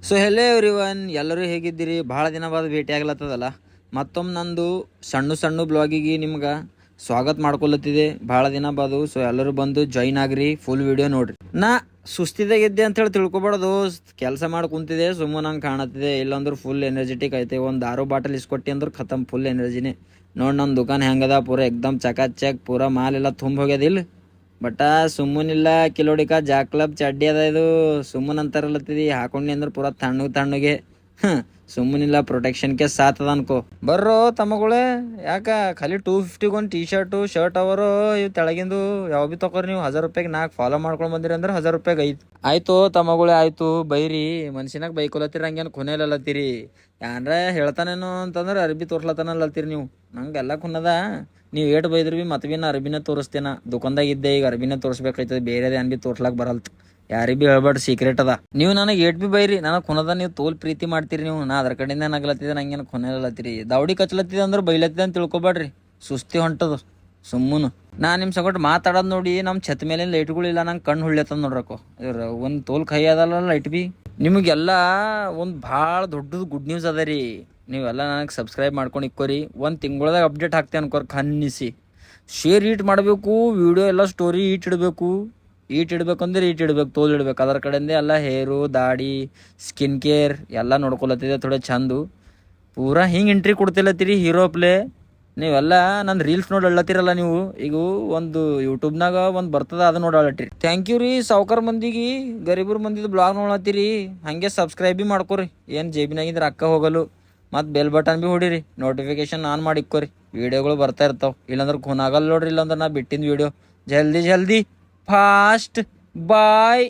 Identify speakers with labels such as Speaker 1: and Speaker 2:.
Speaker 1: So hello everyone, ಎಲ್ಲರೂ ಹೇಗಿದ್ದೀರಿ? ಭಾಳ ದಿನ ಬಾದ್ ಭೇಟಿ ಆಗ್ಲತ್ತದಲ್ಲ. ಮತ್ತೊಮ್ಮೆ ನಂದು ಸಣ್ಣ ಬ್ಲಾಗಿಗೆ ನಿಮ್ಗೆ ಸ್ವಾಗತ ಮಾಡ್ಕೊಳತ್ತಿದೆ. ಭಾಳ ದಿನ ಬಾದು. ಸೊ ಎಲ್ಲರೂ ಬಂದು ಜಾಯಿನ್ ಆಗ್ರಿ, ಫುಲ್ ವಿಡಿಯೋ ನೋಡ್ರಿ. ನಾ ಸುಸ್ತಿದಾಗಿದ್ದೆ ಅಂತೇಳಿ ತಿಳ್ಕೊಬಾರ್ದು. ಕೆಲಸ ಮಾಡಿ ಕುಂತಿದೆ, ಸುಮ್ಮನೆ ನಂಗೆ ಕಾಣತ್ತಿದೆ. ಇಲ್ಲಾಂದ್ರೆ ಫುಲ್ ಎನರ್ಜೆಟಿಕ್ ಐತೆ. ಒಂದು ದಾರು ಬಾಟಲ್ ಇಸ್ಕೊಟ್ಟಿ ಅಂದ್ರೆ ಖತಮ್, ಫುಲ್ ಎನರ್ಜಿನೇ. ನೋಡಿ ನನ್ನ ದುಕಾನ್ ಹೆಂಗದ, ಪೂರ ಎಕ್ದಮ್ ಚಕಾಚಕ್, ಪೂರ ಮಾಲ್ ಎಲ್ಲ ತುಂಬ ಹೋಗ್ಯದಿಲ್ಲ. ಬಟ್ ಸುಮ್ಮನಿಲ್ಲ ಕಿಲೋಡಿಕ ಜಾಕ್ಲಬ್ ಚಡ್ಡಿ ಅದ. ಇದು ಸುಮ್ಮನ್ ಅಂತಾರಲ್ಲತ್ತಿದಿ, ಹಾಕೊಂಡಿ ಅಂದ್ರೆ ಪೂರ ತಣ್ಣಗೆ ಸುಮ್ಮನಿಲ್ಲ. ಪ್ರೊಟೆಕ್ಷನ್ಗೆ ಸಾತ್ ಅದ ಅನ್ಕೋ. ಬರ್ರೋ ತಮ್ಮಗಳೇ, ಯಾಕ ಖಾಲಿ 250 ಒಂದು ಟೀ ಶರ್ಟ್ ಅವರು. ಇವು ತೆಳಗಿಂದು ಯಾವ ಭೀ ತಗೋರಿ ನೀವು. 1000 ರೂಪಾಯಿಗೆ 4 ಫಾಲೋ ಮಾಡ್ಕೊಂಡು ಬಂದಿರಿ ಅಂದ್ರೆ 1000 ರೂಪಾಯಿಗೆ ಆಯ್ತು ತಮ್ಮಗಳೇ, ಆಯ್ತು ಬೈರಿ. ಮನ್ಸಿನಾಗ ಬೈಕೊಲತ್ತೀರಿ, ಹಂಗೇನು ಕೊನೆಯಲ್ಲತ್ತೀರಿ. ಯಾನ್ರ ಹೇಳ್ತಾನೇನು ಅಂತಂದ್ರೆ ಅರ್ಬಿ ತೋರ್ಸ್ಲತ್ತಾನಲ್ಲತ್ತೀರಿ ನೀವು. ನಂಗೆಲ್ಲ ಕುನ್ನದ. ನೀವು ಏಟ್ ಬೈದ್ರಿ ಭೀ ಮತ್ತೆ ಭೀ ನಾ ಅರ್ಬಿನ ತೋರಿಸ್ತೇನೆ. ದುಕಾನ್ದಾಗ ಇದ್ದೆ, ಈಗ ಅರ್ಬಿನ ತೋರಿಸ್ಬೇಕಾಯ್ತದೆ. ಬೇರೆದು ಏನ್ ಭೀ ತೋರ್ಸ್ಲಾಕ್ ಬರಲ್ತು. ಯಾರಿಗೆ ಭೀ ಹೇಳ್ಬೇಡ್ರಿ, ಸೀಕ್ರೆಟ್ ಅದ. ನೀವು ನನಗೆ ಏಟ್ ಭೀ ಬೈರಿ, ನನಗೆ ಕುನದ. ನೀವು ತೋಲ್ ಪ್ರೀತಿ ಮಾಡ್ತೀರಿ ನೀವು. ನಾ ಅದ್ರ ಕಡೆಯಿಂದ ನಗ್ಲತ್ತಿದ್ದೆ, ನಂಗೇನು ಕೊನೆಯಲ್ಲತ್ತೀರಿ. ದೌಡಿ ಕಚ್ಲತ್ತಿದೆ ಅಂದ್ರೆ ಬೈಲತ್ತಿದೆ ಅಂತ ತಿಳ್ಕೊಬೇಡ್ರಿ. ಸುಸ್ತಿ ಹೊಂಟದು ಸುಮ್ಮನು. ನಾ ನಿಮ್ಮ ಸಗಟ್ ಮಾತಾಡೋದು ನೋಡಿ, ನಮ್ಮ ಛತ್ ಮೇಲಿನ ಲೈಟ್ಗಳಿಲ್ಲ, ನಂಗೆ ಕಣ್ಣು ಹುಳ್ಳೆತ್ತದ ನೋಡ್ರಕೋ. ಇವ್ರ ಒಂದು ತೋಲ್ ಕೈ ಅದಲ್ಲ ಲೈಟ್ ಭೀ. ನಿಮಗೆಲ್ಲ ಒಂದು ಭಾಳ ದೊಡ್ಡದು ಗುಡ್ ನ್ಯೂಸ್ ಅದ ರೀ. ನೀವೆಲ್ಲ ನನಗೆ ಸಬ್ಸ್ಕ್ರೈಬ್ ಮಾಡ್ಕೊಂಡು ಇಕ್ಕೋರಿ. ಒಂದು ತಿಂಗಳದಾಗ ಅಪ್ಡೇಟ್ ಹಾಕ್ತೇನೆ ಅನ್ಕೋರಿ. ಖನ್ನಿಸಿ ಶೇರ್ ಈಟ್ ಮಾಡಬೇಕು, ವಿಡಿಯೋ ಎಲ್ಲ ಸ್ಟೋರಿ ಈಟ್ ಇಡಬೇಕು. ಇಡ್ಬೇಕಂದ್ರೆ ಇಡ್ಬೇಕು, ತೋಲ್ ಇಡ್ಬೇಕು. ಅದರ ಕಡೆಯಿಂದ ಎಲ್ಲ ಹೇರು, ದಾಡಿ, ಸ್ಕಿನ್ ಕೇರ್ ಎಲ್ಲ ನೋಡ್ಕೊಳತ್ತಿದೆ ಥೋಡೆ ಚಂದು. ಪೂರಾ ಹಿಂಗೆ ಎಂಟ್ರಿ ಕೊಡ್ತಿಲ್ಲತ್ತೀರಿ ಹೀರೋ ಪ್ಲೇ. ನೀವೆಲ್ಲ ನನ್ನ ರೀಲ್ಸ್ ನೋಡಲ್ಲತ್ತೀರಲ್ಲ ನೀವು. ಈಗ ಒಂದು ಯೂಟ್ಯೂಬ್ನಾಗ ಒಂದು ಬರ್ತದ, ಅದು ನೋಡಲತ್ತೀರಿ. ಥ್ಯಾಂಕ್ ಯು ರೀ ಸಾವ್ಕಾರ ಮಂದಿಗೆ. ಗರೀಬರು ಮಂದಿದು ಬ್ಲಾಗ್ ನೋಡತ್ತೀರಿ. ಹಾಗೆ ಸಬ್ಸ್ಕ್ರೈಬ್ ಭೀ ಮಾಡ್ಕೊರಿ. ಏನು ಜೇಬಿನಾಗಿದ್ರೆ ಅಕ್ಕ ಹೋಗಲು. ಮತ್ತು ಬೆಲ್ ಬಟನ್ ಭೀ ಹೊಡೀರಿ, ನೋಟಿಫಿಕೇಶನ್ ಆನ್ ಮಾಡಿ ಇಕ್ಕೋರಿ. ವೀಡಿಯೋಗಳು ಬರ್ತಾ ಇರ್ತಾವೆ. ಇಲ್ಲಾಂದ್ರೆ ಖುನಾಗಲ್ಲ ನೋಡ್ರಿ. ಇಲ್ಲಾಂದ್ರೆ ನಾ ಬಿಟ್ಟಿನ ವೀಡಿಯೋ ಜಲ್ದಿ ಫಾಸ್ಟ್ ಬಾಯ್.